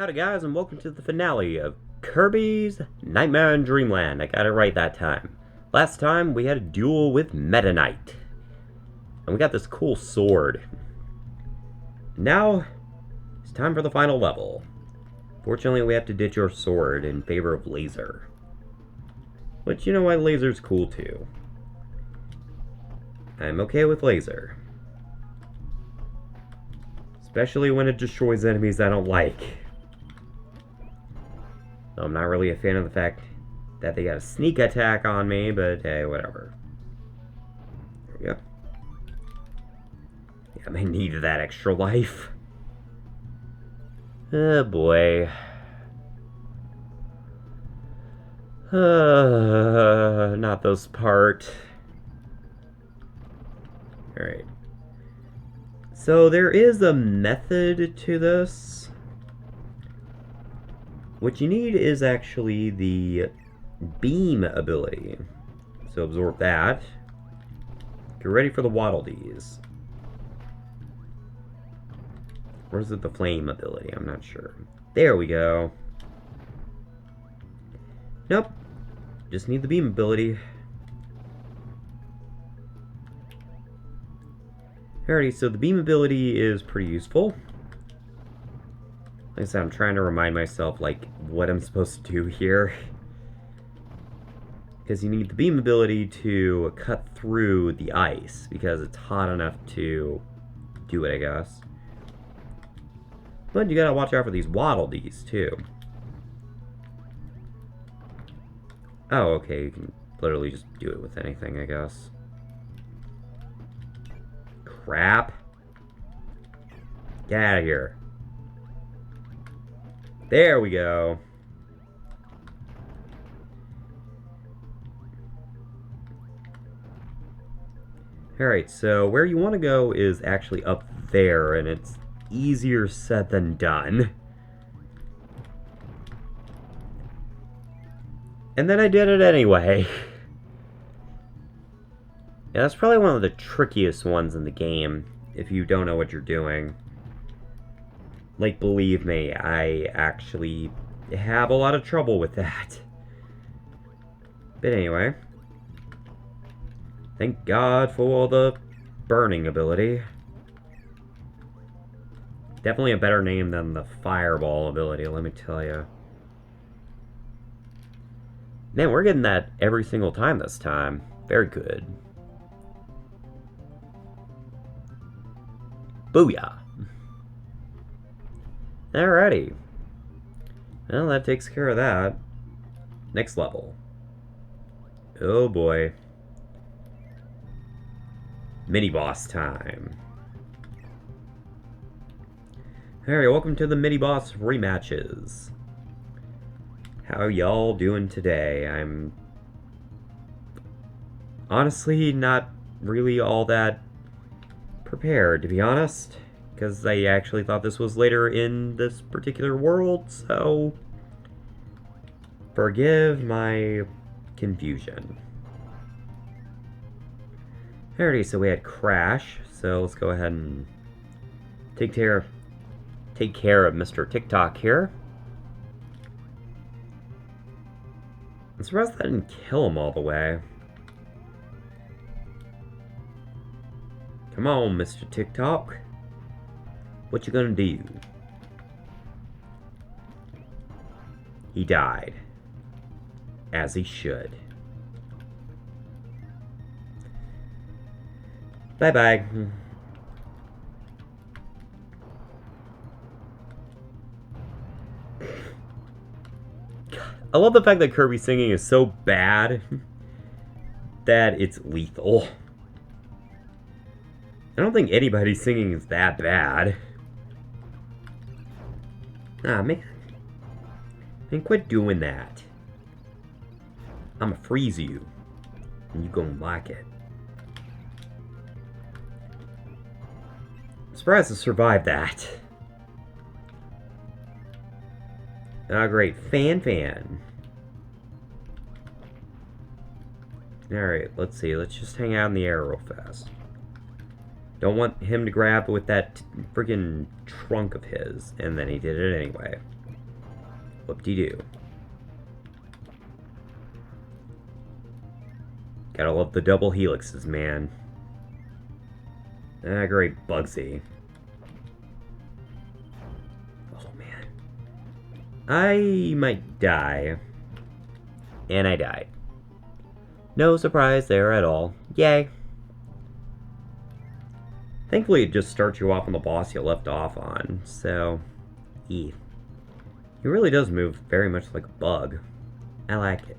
Howdy guys, and welcome to the finale of Kirby's Nightmare in Dreamland. I got it right that time. Last time we had a duel with Meta Knight. And we got this cool sword. Now, it's time for the final level. Fortunately, we have to ditch our sword in favor of laser. But you know what, laser's cool too. I'm okay with laser. Especially when it destroys enemies I don't like. I'm not really a fan of the fact that they got a sneak attack on me, but hey, whatever. There we go. Yeah, I may need that extra life. Oh boy. Not those part. Alright. So there is a method to this. What you need is actually the beam ability. So absorb that. Get ready for the Waddle Dees. Or is it the flame ability? I'm not sure. There we go. Nope. Just need the beam ability. Alrighty, so the beam ability is pretty useful. Like I said, I'm trying to remind myself, like, what I'm supposed to do here. Because you need the beam ability to cut through the ice, because it's hot enough to do it, I guess. But you gotta watch out for these Waddle Dees, too. Oh, okay, you can literally just do it with anything, I guess. Crap. Get out of here. There we go. Alright, so where you want to go is actually up there, and it's easier said than done. And then I did it anyway. Yeah, that's probably one of the trickiest ones in the game, if you don't know what you're doing. Like, believe me, I actually have a lot of trouble with that. But anyway. Thank God for the burning ability. Definitely a better name than the fireball ability, let me tell you. Man, we're getting that every single time this time. Very good. Booyah! Alrighty. Well, that takes care of that. Next level. Oh boy. Mini-boss time. Alright, welcome to the mini-boss rematches. How y'all doing today? I'm honestly not really all that prepared, to be honest. Because I actually thought this was later in this particular world, so forgive my confusion. Alrighty, so we had Crash, so let's go ahead and take care of Mr. TikTok here. I'm surprised that didn't kill him all the way. Come on, Mr. TikTok. What you gonna do? He died. As he should. Bye-bye. I love the fact that Kirby's singing is so bad that it's lethal. I don't think anybody's singing is that bad. Ah, man. Man, quit doing that. I'ma freeze you. And you gonna like it. I'm surprised to survive that. Ah, great. Fan. Alright, let's see. Let's just hang out in the air real fast. Don't want him to grab with that freaking trunk of his. And then he did it anyway. Whoop-de-doo. Gotta love the double helixes, man. Ah, great Bugsy. Oh, man. I might die. And I died. No surprise there at all. Yay. Thankfully, it just starts you off on the boss you left off on, so... He really does move very much like a bug. I like it.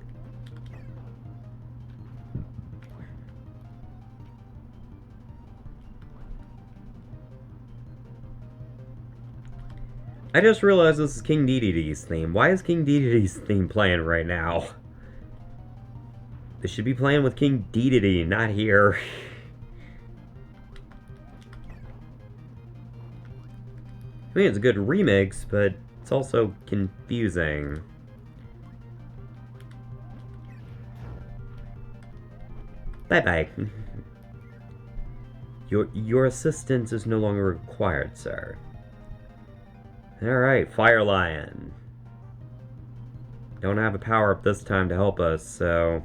I just realized this is King Dedede's theme. Why is King Dedede's theme playing right now? This should be playing with King Dedede, not here. I mean, it's a good remix, but it's also confusing. Bye-bye. Your assistance is no longer required, sir. Alright, Fire Lion. Don't have a power-up this time to help us, so...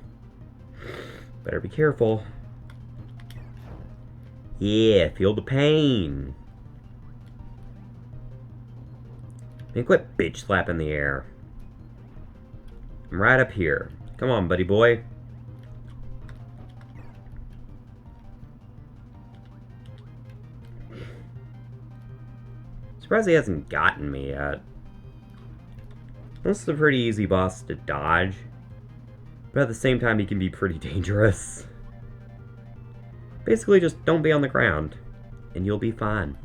better be careful. Yeah, feel the pain. And quit bitch slapping the air. I'm right up here. Come on, buddy boy. Surprised he hasn't gotten me yet. This is a pretty easy boss to dodge. But at the same time, he can be pretty dangerous. Basically, just don't be on the ground. And you'll be fine.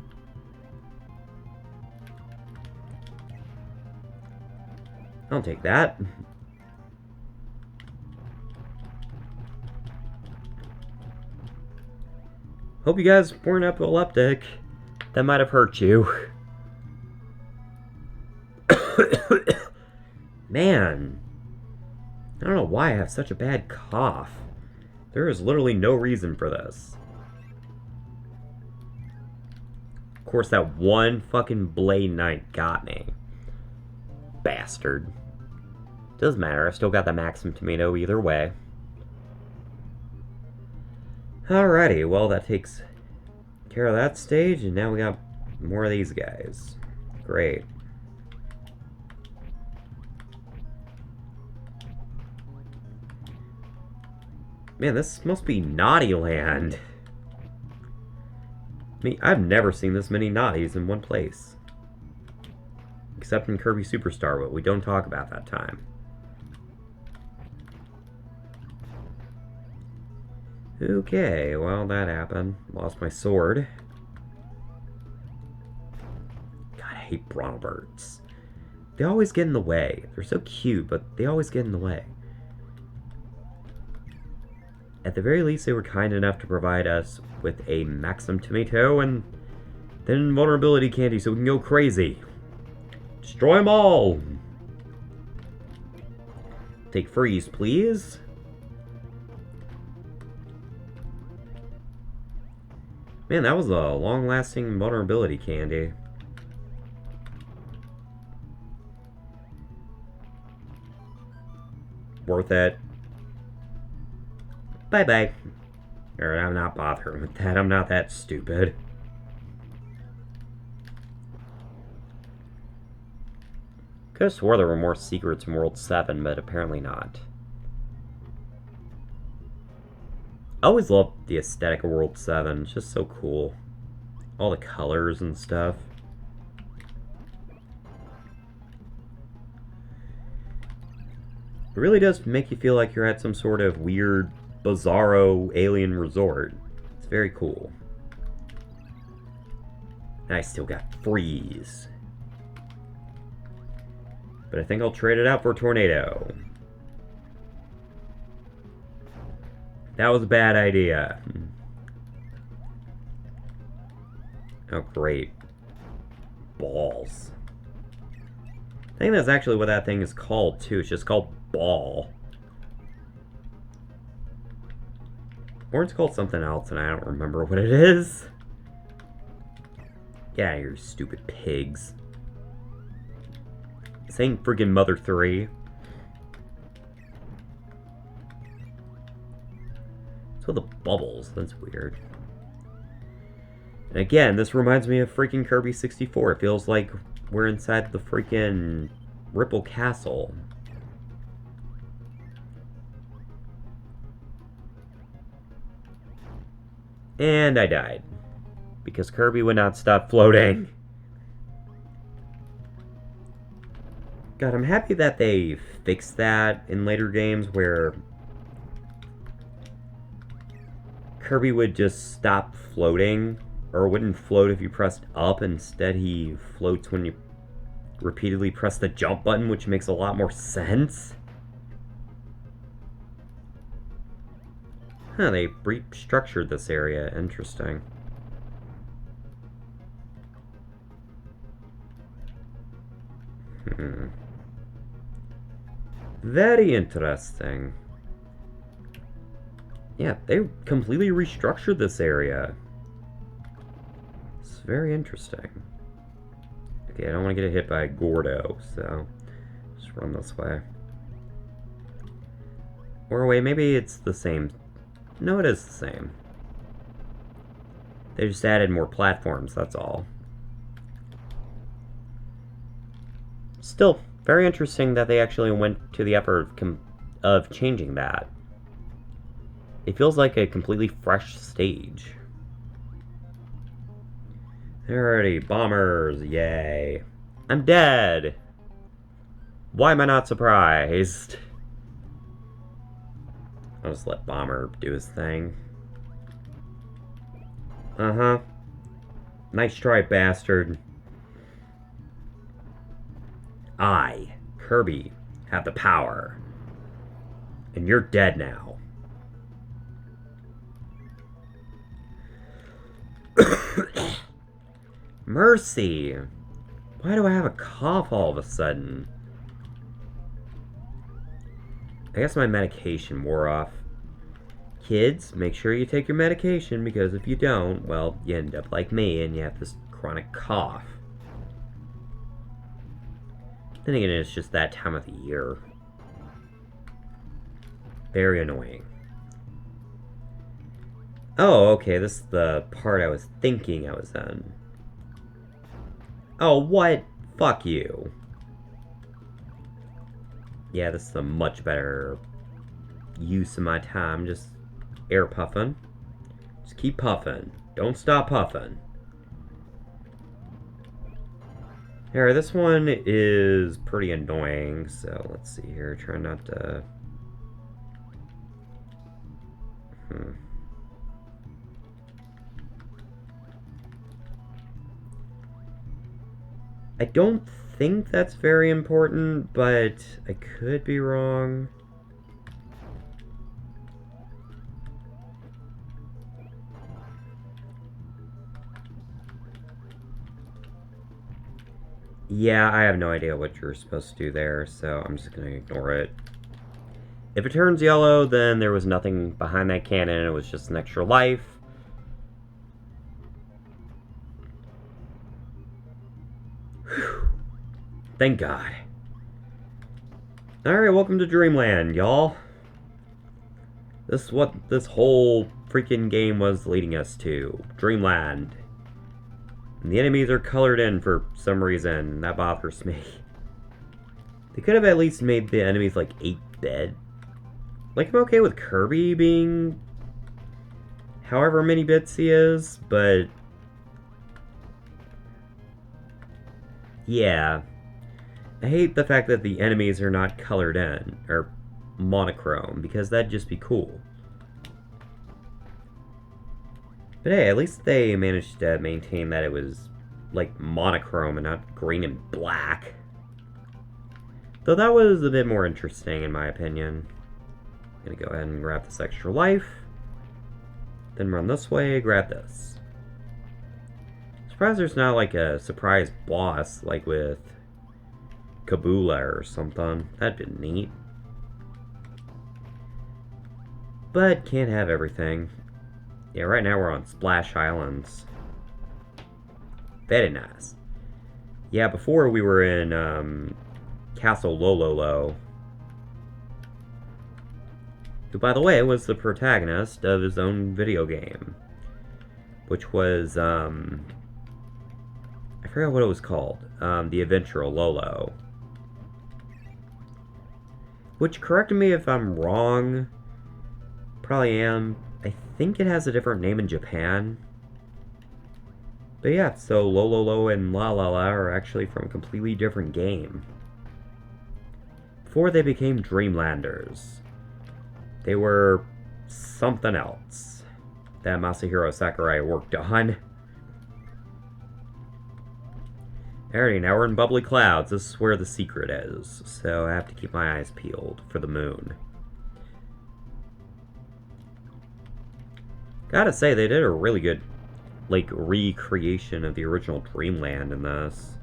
I'll take that. Hope you guys weren't epileptic. That might have hurt you. Man. I don't know why I have such a bad cough. There is literally no reason for this. Of course, that one fucking Blade Knight got me. Bastard. Doesn't matter, I still got the Maximum Tomato either way. Alrighty, well that takes care of that stage, and now we got more of these guys. Great. Man, this must be Naughty Land. I mean, I've never seen this many Naughties in one place. Except in Kirby Superstar, but we don't talk about that time. Okay, well, that happened. Lost my sword. God, I hate Bronobirds. They always get in the way. They're so cute, but they always get in the way. At the very least, they were kind enough to provide us with a Maximum Tomato and then invulnerability candy so we can go crazy. Destroy them all! Take freeze, please. Man, that was a long-lasting vulnerability candy. Worth it. Bye-bye. Or I'm not bothering with that. I'm not that stupid. Could have swore there were more secrets in World 7, but apparently not. I always loved the aesthetic of World 7. It's just so cool. All the colors and stuff. It really does make you feel like you're at some sort of weird, bizarro alien resort. It's very cool. And I still got freeze. But I think I'll trade it out for a tornado. That was a bad idea. Oh, great. Balls. I think that's actually what that thing is called, too. It's just called Ball. Or it's called something else, and I don't remember what it is. Get out of here, stupid pigs. This ain't friggin' Mother 3. So the bubbles, that's weird. And again, this reminds me of freaking Kirby 64. It feels like we're inside the freaking Ripple Castle. And I died. Because Kirby would not stop floating. God, I'm happy that they fixed that in later games where Kirby would just stop floating, or wouldn't float if you pressed up. Instead, he floats when you repeatedly press the jump button, which makes a lot more sense. Huh, they restructured this area. Interesting. Very interesting. Yeah, they completely restructured this area. It's very interesting. Okay, I don't want to get hit by Gordo, so just run this way. Or wait, maybe it's the same. No, it is the same. They just added more platforms, that's all. Still, very interesting that they actually went to the effort of changing that. It feels like a completely fresh stage. Alrighty, bombers, yay. I'm dead! Why am I not surprised? I'll just let Bomber do his thing. Uh-huh. Nice try, bastard. I, Kirby, have the power. And you're dead now. Mercy! Why do I have a cough all of a sudden? I guess my medication wore off. Kids, make sure you take your medication, because if you don't, well, you end up like me and you have this chronic cough. Then again, it's just that time of the year. Very annoying. Oh, okay, this is the part I was thinking I was in. Oh, what? Fuck you. Yeah, this is a much better use of my time. Just air puffing. Just keep puffing. Don't stop puffing. Alright, this one is pretty annoying, so let's see here. Try not to... I don't think that's very important, but I could be wrong. Yeah, I have no idea what you're supposed to do there, so I'm just going to ignore it. If it turns yellow, then there was nothing behind that cannon, it was just an extra life. Whew. Thank God. Alright, welcome to Dreamland, y'all. This is what this whole freaking game was leading us to. Dreamland. And the enemies are colored in for some reason. That bothers me. They could have at least made the enemies like 8-bit. Like, I'm okay with Kirby being however many bits he is, but yeah. I hate the fact that the enemies are not colored in, or monochrome, because that'd just be cool. But hey, at least they managed to maintain that it was, like, monochrome and not green and black. Though that was a bit more interesting, in my opinion. I'm gonna go ahead and grab this extra life. Then run this way, grab this. Surprised there's not, like, a surprise boss, like with Kabula or something. That'd be neat. But can't have everything. Yeah, right now we're on Splash Islands. Very nice. Yeah, before we were in Castle Lololo, who, by the way, was the protagonist of his own video game, which was, I forgot what it was called, The Adventure of Lolo. Which, correct me if I'm wrong, probably am. I think it has a different name in Japan. But yeah, so Lololo and La La La are actually from a completely different game. Before they became Dreamlanders, they were something else that Masahiro Sakurai worked on. Alrighty, now we're in Bubbly Clouds. This is where the secret is, so I have to keep my eyes peeled for the moon. Gotta say, they did a really good, like, recreation of the original Dreamland in this.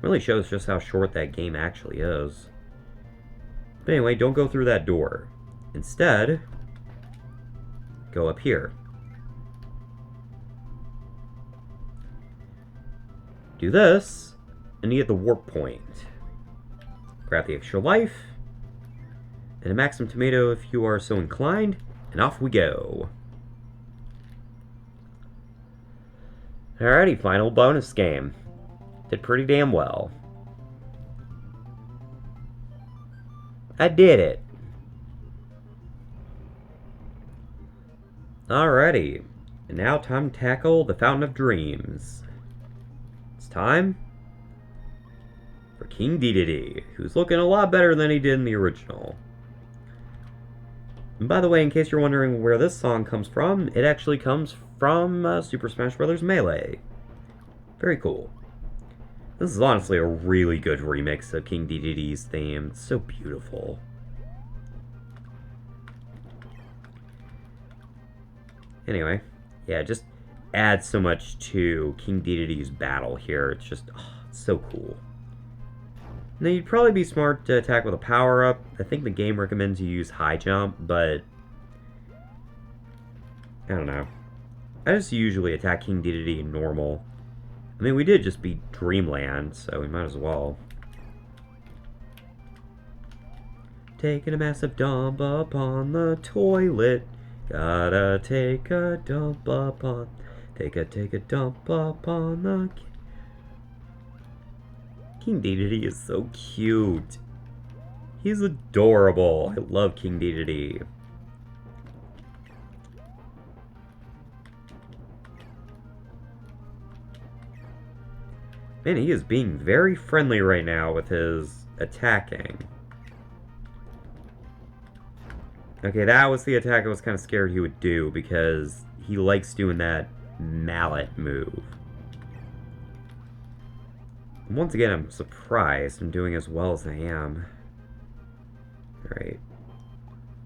Really shows just how short that game actually is. But anyway, don't go through that door. Instead, go up here. Do this, and you get the warp point. Grab the extra life, and a Maximum Tomato if you are so inclined, and off we go. Alrighty, final bonus game. Did pretty damn well. I did it. Alrighty, and now time to tackle the Fountain of Dreams. It's time for King Dedede, who's looking a lot better than he did in the original. And by the way, in case you're wondering where this song comes from, it actually comes from Super Smash Bros. Melee. Very cool. This is honestly a really good remix of King Dedede's theme. It's so beautiful. Anyway, yeah, just adds so much to King Dedede's battle here. It's just, it's so cool. Now, you'd probably be smart to attack with a power-up. I think the game recommends you use high jump, but I don't know. I just usually attack King Dedede in normal. I mean, we did just beat Dreamland, so we might as well. Taking a massive dump upon the toilet. Gotta take a dump upon... Take a dump upon the... King Dedede is so cute. He's adorable. I love King Dedede. Man, he is being very friendly right now with his attacking. Okay, that was the attack I was kind of scared he would do, because he likes doing that mallet move. And once again, I'm surprised I'm doing as well as I am. Alright.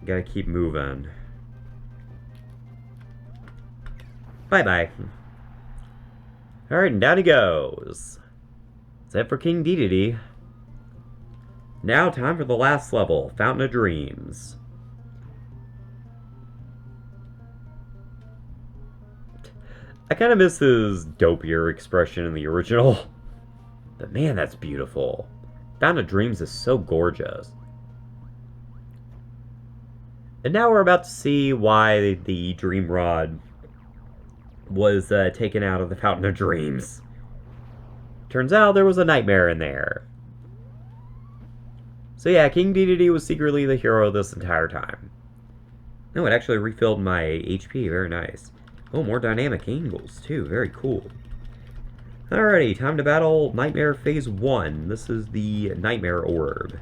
Gotta keep moving. Bye-bye. Alright, and down he goes. That's it for King Dedede. Now time for the last level, Fountain of Dreams. I kind of miss his dopier expression in the original. But man, that's beautiful. Fountain of Dreams is so gorgeous. And now we're about to see why the Dream Rod was taken out of the Fountain of Dreams. Turns out there was a nightmare in there. So yeah, King Dedede was secretly the hero this entire time. No, it actually refilled my HP, very nice. Oh, more dynamic angles too, very cool. Alrighty, time to battle Nightmare Phase 1. This is the Nightmare Orb.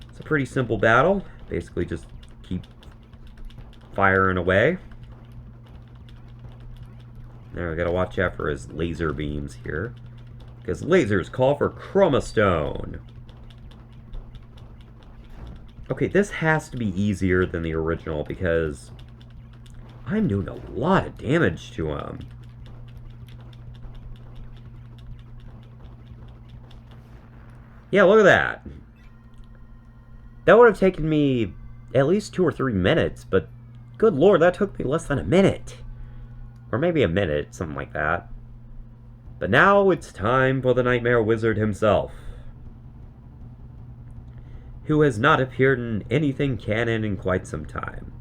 It's a pretty simple battle. Basically just keep firing away. Now we gotta watch out for his laser beams here, because lasers call for Chroma Stone. Okay, this has to be easier than the original, because I'm doing a lot of damage to him. Yeah, look at that. That would have taken me at least 2 or 3 minutes, but good lord, that took me less than a minute. Or maybe a minute, something like that. But now it's time for the Nightmare Wizard himself. who has not appeared in anything canon in quite some time.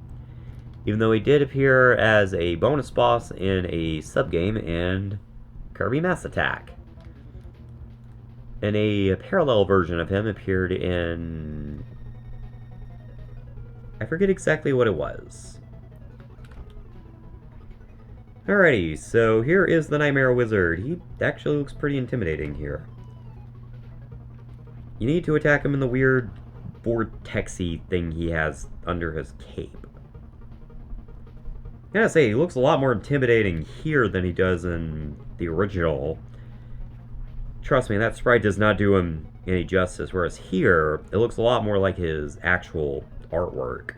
Even though he did appear as a bonus boss in a subgame in Kirby Mass Attack. And a parallel version of him appeared in... I forget exactly what it was. Alrighty, so here is the Nightmare Wizard. He actually looks pretty intimidating here. You need to attack him in the weird vortexy thing he has under his cape. I gotta say, he looks a lot more intimidating here than he does in the original. Trust me, that sprite does not do him any justice, whereas here, it looks a lot more like his actual artwork.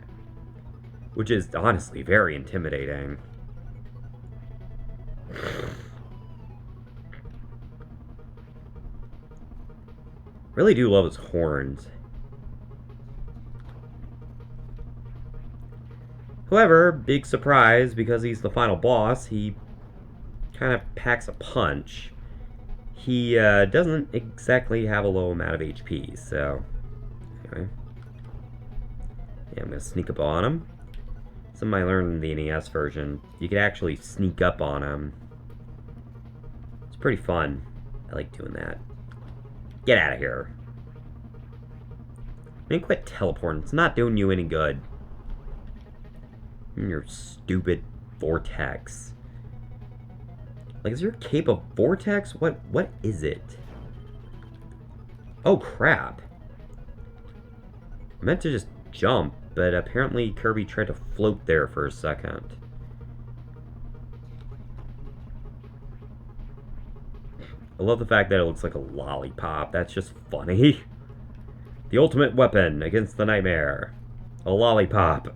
Which is honestly very intimidating. Really do love his horns. However, big surprise, because he's the final boss, he kind of packs a punch. He doesn't exactly have a low amount of HP, so... Anyway. Yeah, I'm going to sneak up on him. Something I learned in the NES version. You could actually sneak up on him. It's pretty fun. I like doing that. Get out of here. I mean, quit teleporting. It's not doing you any good. Your stupid vortex. Like, is your cape a vortex? What is it? Oh, crap. I meant to just jump, but apparently Kirby tried to float there for a second. I love the fact that it looks like a lollipop. That's just funny. The ultimate weapon against the nightmare. A lollipop.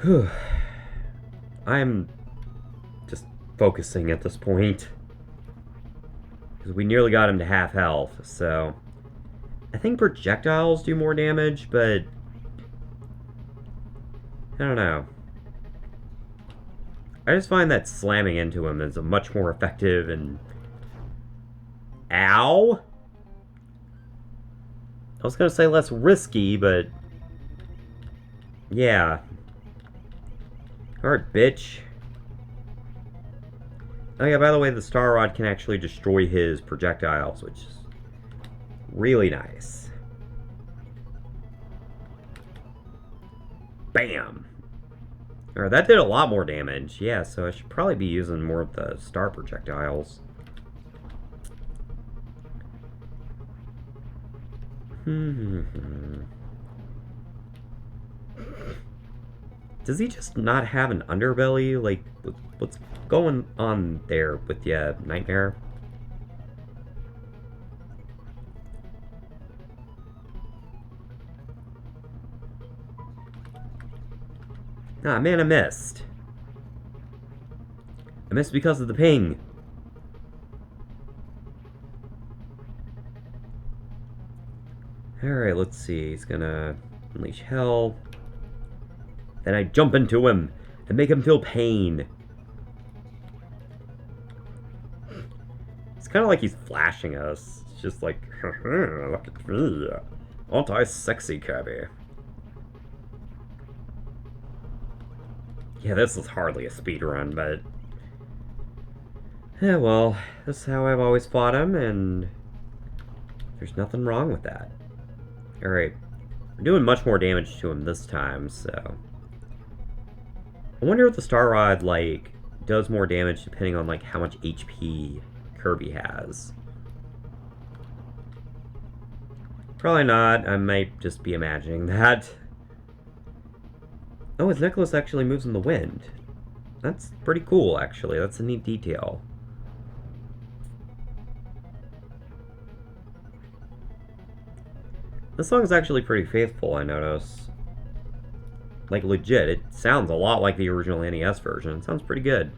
Whew. I'm just focusing at this point. Because we nearly got him to half health, so... I think projectiles do more damage, but... I don't know. I just find that slamming into him is a much more effective and... Ow! I was gonna say less risky, but... Yeah. Alright, bitch. Oh yeah, by the way, the Star Rod can actually destroy his projectiles, which is really nice. Bam! Alright, that did a lot more damage. Yeah, so I should probably be using more of the star projectiles. Does he just not have an underbelly? Like, what's going on there with you, Nightmare? Ah, man, I missed. I missed because of the ping. Alright, let's see. He's gonna unleash hell. Then I jump into him and make him feel pain. It's kind of like he's flashing us. It's just like, look at me. Aren't I sexy, Kirby? Yeah, this is hardly a speedrun, but... Yeah, well, this is how I've always fought him, and... There's nothing wrong with that. Alright. We're doing much more damage to him this time, so... I wonder if the Star Rod, like, does more damage depending on, like, how much HP Kirby has. Probably not. I might just be imagining that. Oh, his necklace actually moves in the wind. That's pretty cool, actually. That's a neat detail. This song is actually pretty faithful, I notice. Like, legit, it sounds a lot like the original NES version. It sounds pretty good.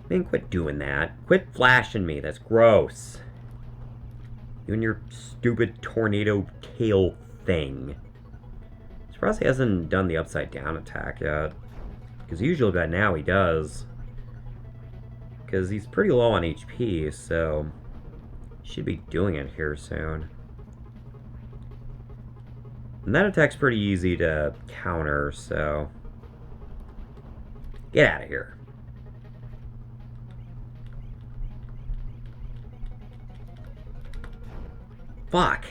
Man, quit doing that. Quit flashing me. That's gross. You and your stupid tornado tail thing. Surprised he hasn't done the upside down attack yet. Because usually by now he does. Because he's pretty low on HP, so should be doing it here soon. And that attack's pretty easy to counter, so get out of here. Fuck.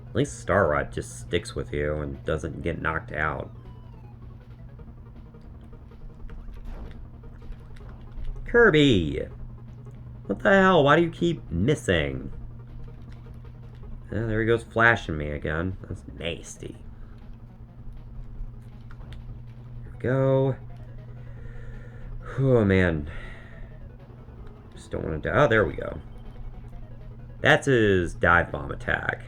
At least Star Rod just sticks with you and doesn't get knocked out. Kirby! What the hell? Why do you keep missing? There he goes flashing me again. That's nasty. Here we go. Oh man. Just don't want to die. Oh, there we go. That's his dive bomb attack.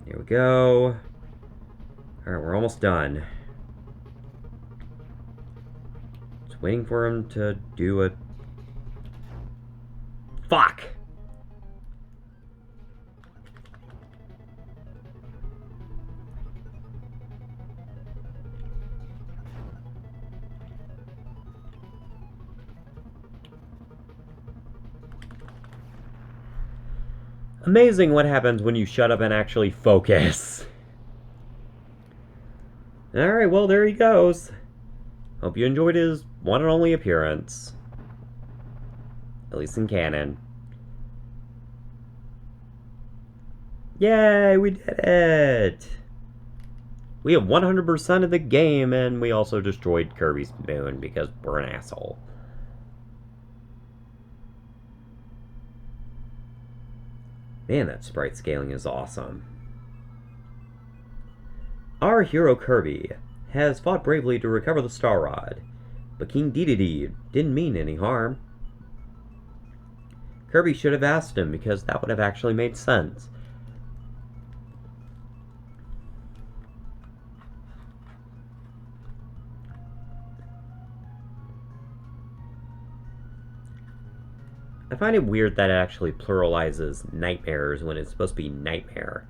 Here we go. Alright, we're almost done. Just waiting for him to do a... Fuck! Amazing what happens when you shut up and actually focus. Alright, well, there he goes. Hope you enjoyed his one and only appearance. At least in canon. Yay, we did it! We have 100% of the game, and we also destroyed Kirby's moon because we're an asshole. Man, that sprite scaling is awesome. Our hero Kirby has fought bravely to recover the Star Rod, but King Dedede didn't mean any harm. Kirby should have asked him, because that would have actually made sense. I find it weird that it actually pluralizes nightmares when it's supposed to be nightmare.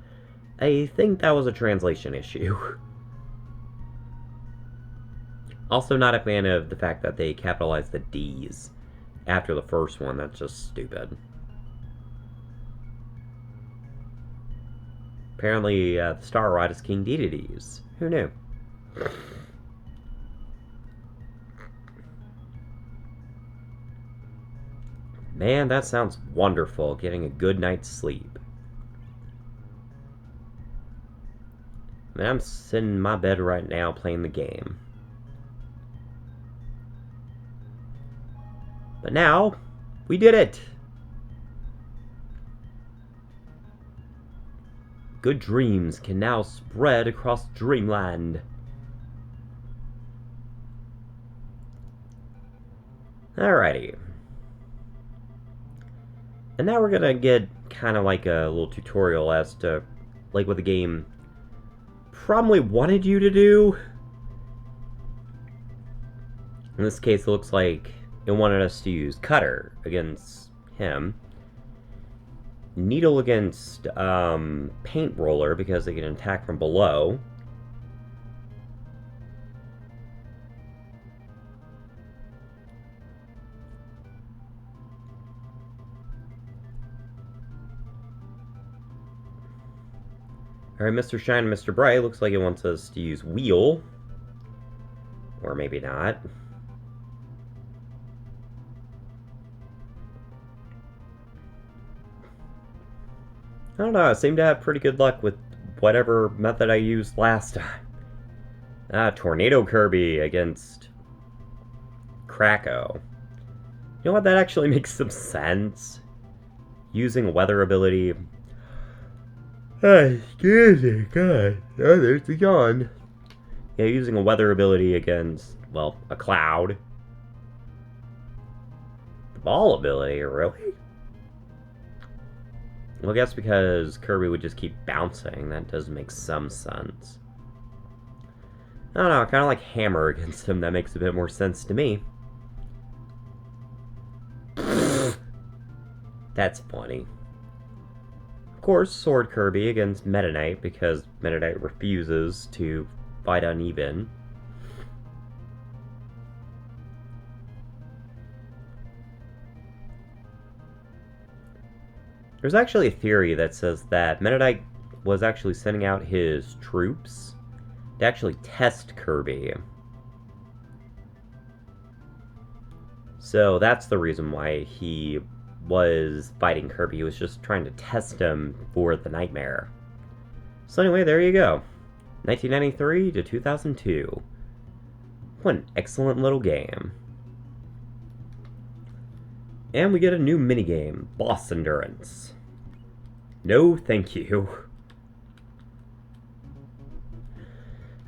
I think that was a translation issue. Also not a fan of the fact that they capitalized the D's after the first one. That's just stupid. Apparently, the Star Rod is King Dedede's. Who knew? Man, that sounds wonderful, getting a good night's sleep. I mean, I'm sitting in my bed right now playing the game. But now, we did it! Good dreams can now spread across Dreamland. Alrighty. And now we're gonna get kind of like a little tutorial as to like what the game probably wanted you to do. In this case, it looks like it wanted us to use Cutter against him, Needle against Paint Roller because they can attack from below, Alright, Mr. Shine and Mr. Bright looks like it wants us to use Wheel. Or maybe not. I don't know, I seem to have pretty good luck with whatever method I used last time. Tornado Kirby against Kracko. You know what, that actually makes some sense. Using a weather ability. Excuse me, God. Oh, there's the yawn. Yeah, using a weather ability against, well, a cloud. The ball ability, really? Well, I guess because Kirby would just keep bouncing, that does make some sense. I don't know, kind of like hammer against him. That makes a bit more sense to me. That's funny. Of course, Sword Kirby against Meta Knight, because Meta Knight refuses to fight uneven. There's actually a theory that says that Meta Knight was actually sending out his troops to actually test Kirby. So that's the reason why he was fighting Kirby. He was just trying to test him for the Nightmare. So anyway, there you go. 1993 to 2002. What an excellent little game. And we get a new minigame, Boss Endurance. No, thank you.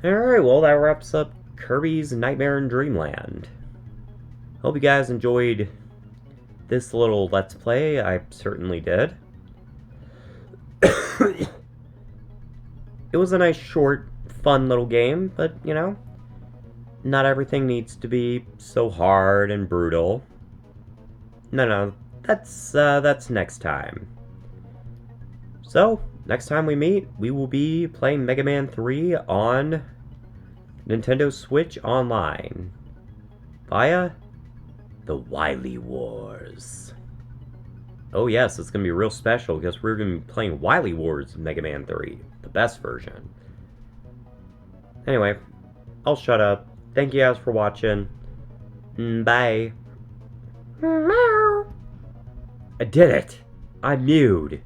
Alright, well, that wraps up Kirby's Nightmare in Dreamland. Hope you guys enjoyed this little Let's Play. I certainly did. It was a nice, short, fun little game, but, you know, not everything needs to be so hard and brutal. No, that's next time. So, next time we meet, we will be playing Mega Man 3 on Nintendo Switch Online via the Wily Wars. Oh yes, it's going to be real special because we're going to be playing Wily Wars Mega Man 3, the best version. Anyway, I'll shut up. Thank you guys for watching. Bye. I did it! I mewed.